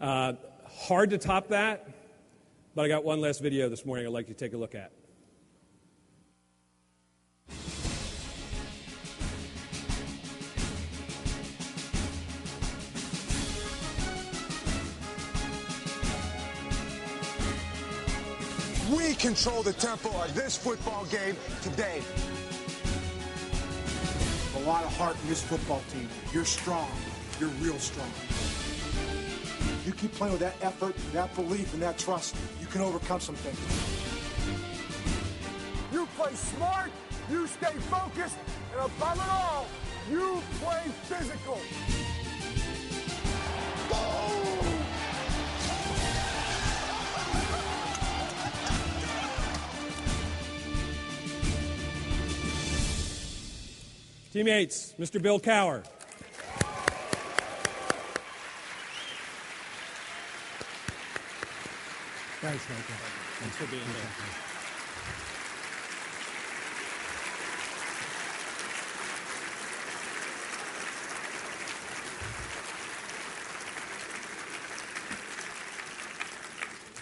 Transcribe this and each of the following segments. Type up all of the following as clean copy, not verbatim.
Hard to top that, but I got one last video this morning I'd like you to take a look at. We control the tempo of this football game today. A lot of heart in this football team. You're strong. You're real strong. You keep playing with that effort, that belief, and that trust, you can overcome some things. You play smart, you stay focused, and above it all, you play physical. Boom! Teammates, Mr. Bill Cowher. Thanks, Michael. Thanks for being here.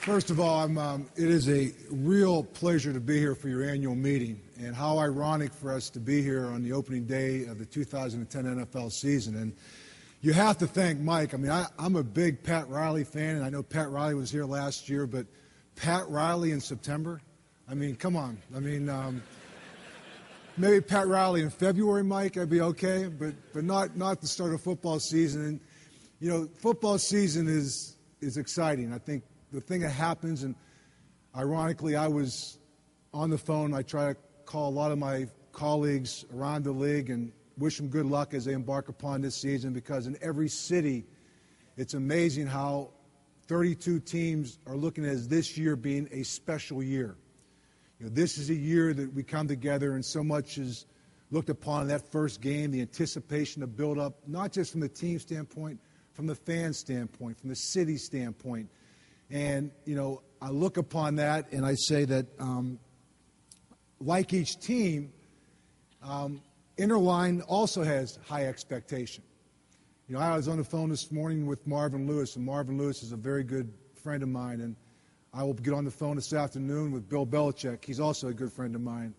First of all, it is a real pleasure to be here for your annual meeting, and how ironic for us to be here on the opening day of the 2010 NFL season. And you have to thank Mike. I mean, I'm a big Pat Riley fan, and I know Pat Riley was here last year, but Pat Riley in September? I mean, come on. I mean, maybe Pat Riley in February, Mike, I'd be okay, but not the start of football season. And, you know, football season is exciting. I think the thing that happens, and ironically, I was on the phone. I try to call a lot of my colleagues around the league and wish them good luck as they embark upon this season, because in every city, it's amazing how 32 teams are looking at this year being a special year. You know, this is a year that we come together, and so much is looked upon in that first game, the anticipation, the build-up, not just from the team standpoint, from the fan standpoint, from the city standpoint. And, you know, I look upon that and I say that, like each team, Interline also has high expectation. You know, I was on the phone this morning with Marvin Lewis, and Marvin Lewis is a very good friend of mine, and I will get on the phone this afternoon with Bill Belichick. He's also a good friend of mine.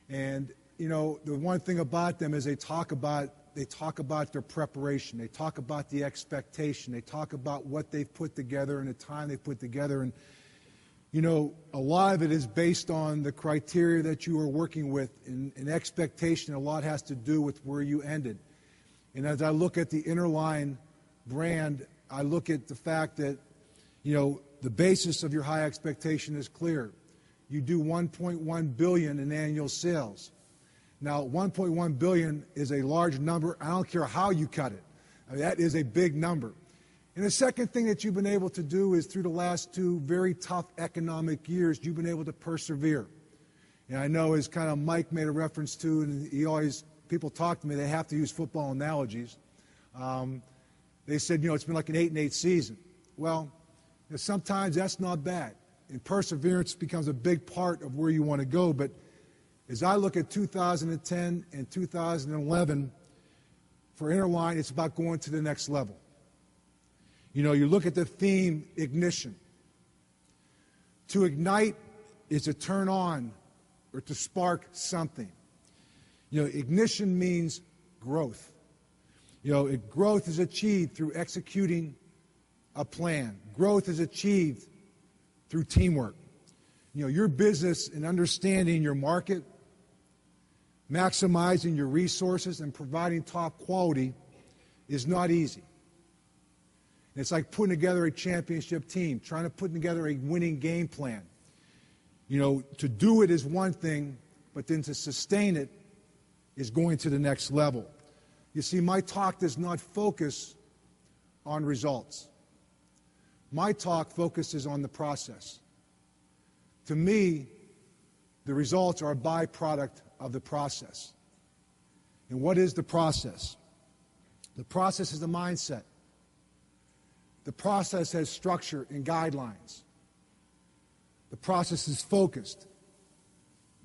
And, you know, the one thing about them is they talk about their preparation. They talk about the expectation. They talk about what they've put together and the time they've put together. And, you know, a lot of it is based on the criteria that you are working with. And expectation, a lot has to do with where you ended. And as I look at the Interline brand, I look at the fact that, you know, the basis of your high expectation is clear. You do $1.1 billion in annual sales. Now, $1.1 billion is a large number. I don't care how you cut it. I mean, that is a big number. And the second thing that you've been able to do is, through the last two very tough economic years, you've been able to persevere. And I know, as kind of Mike made a reference to, and people talk to me, they have to use football analogies. They said, you know, it's been like an 8-8 season. Well, you know, sometimes that's not bad. And perseverance becomes a big part of where you want to go. But as I look at 2010 and 2011, for Interline, it's about going to the next level. You know, you look at the theme, ignition. To ignite is to turn on or to spark something. You know, ignition means growth. You know, growth is achieved through executing a plan. Growth is achieved through teamwork. You know, your business and understanding your market, maximizing your resources, and providing top quality is not easy. It's like putting together a championship team, trying to put together a winning game plan. You know, to do it is one thing, but then to sustain it is going to the next level. You see, my talk does not focus on results. My talk focuses on the process. To me, the results are a byproduct of the process. And what is the process? The process is the mindset. The process has structure and guidelines. The process is focused,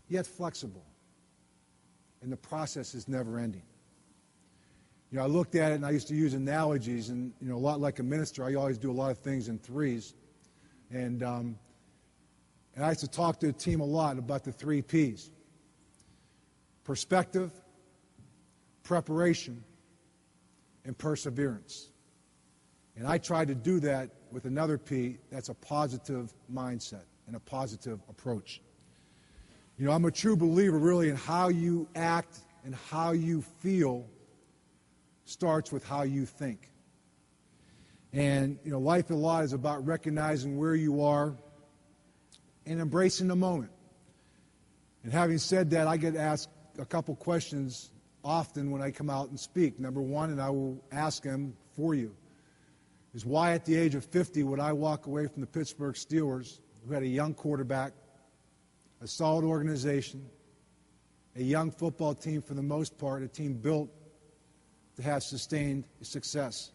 yet flexible. And the process is never ending. You know, I looked at it and I used to use analogies, and, you know, a lot like a minister, I always do a lot of things in threes. And I used to talk to the team a lot about the 3 Ps: perspective, preparation, and perseverance. And I tried to do that with another P, that's a positive mindset and a positive approach. You know, I'm a true believer really in how you act and how you feel starts with how you think. And, you know, life a lot is about recognizing where you are and embracing the moment. And having said that, I get asked a couple questions often when I come out and speak. Number one, and I will ask them for you, is why at the age of 50 would I walk away from the Pittsburgh Steelers, who had a young quarterback, a solid organization, a young football team for the most part, a team built to have sustained success?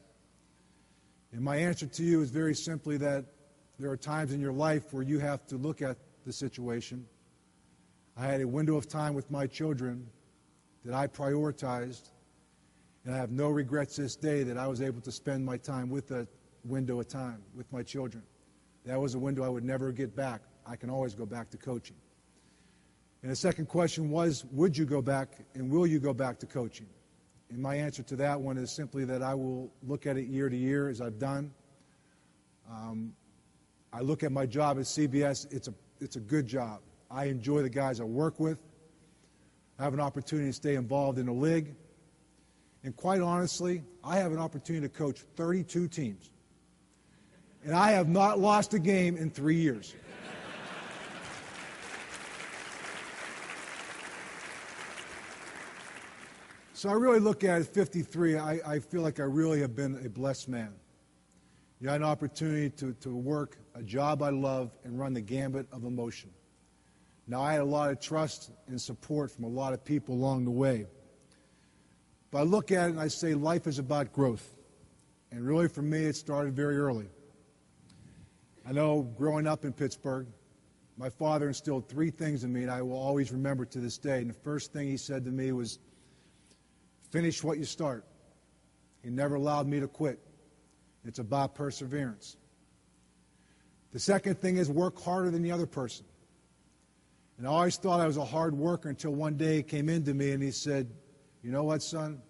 And my answer to you is very simply that there are times in your life where you have to look at the situation. I had a window of time with my children that I prioritized, and I have no regrets this day that I was able to spend my time with that window of time with my children. That was a window I would never get back. I can always go back to coaching. And the second question was, would you go back and will you go back to coaching? And my answer to that one is simply that I will look at it year to year, as I've done. I look at my job at CBS. It's a good job. I enjoy the guys I work with. I have an opportunity to stay involved in the league. And quite honestly, I have an opportunity to coach 32 teams. And I have not lost a game in 3 years. So I really look at it at 53, I feel like I really have been a blessed man. You had an opportunity to work a job I love and run the gambit of emotion. Now, I had a lot of trust and support from a lot of people along the way. But I look at it and I say life is about growth. And really for me, it started very early. I know growing up in Pittsburgh, my father instilled 3 things in me that I will always remember to this day. And the first thing he said to me was, finish what you start. He never allowed me to quit. It's about perseverance. The second thing is work harder than the other person. And I always thought I was a hard worker until one day he came into me and he said, you know what, son?